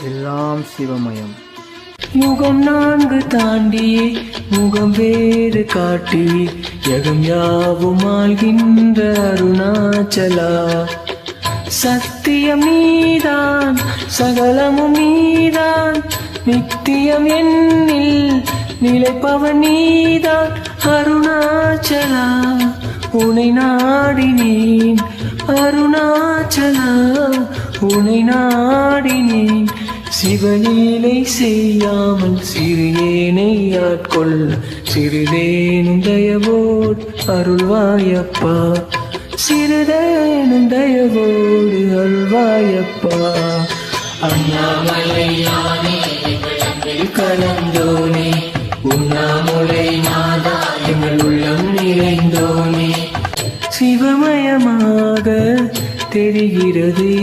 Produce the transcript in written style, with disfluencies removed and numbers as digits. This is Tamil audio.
எல்லாம் சிவமயம். யுகம் 4 தாண்டி முகம் வேறு காட்டி யகம் யாவும் ஆள்கின்ற அருணாச்சலா. சத்தியம் நீதான், சகலமும் நீதான், நித்தியம் என்னில் நிலைப்பவன் நீதான். அருணாச்சலா உனை நாடினேன், அருணாச்சலா உனை நாடினேன். சிவலீலை செய்யாமல் சிறியேனை ஆட்கொள்ள சிறிதேனும் தயவோடு அருள்வாயப்பா, சிறிதேனும் தயவோடு அருள்வாயப்பா. அண்ணாமலையானே கலந்தோனே, உண்ணாமுலை நாதா எங்கள் உள்ளம் நிறைந்தோனே. சிவமயமாக தெரிகிறதே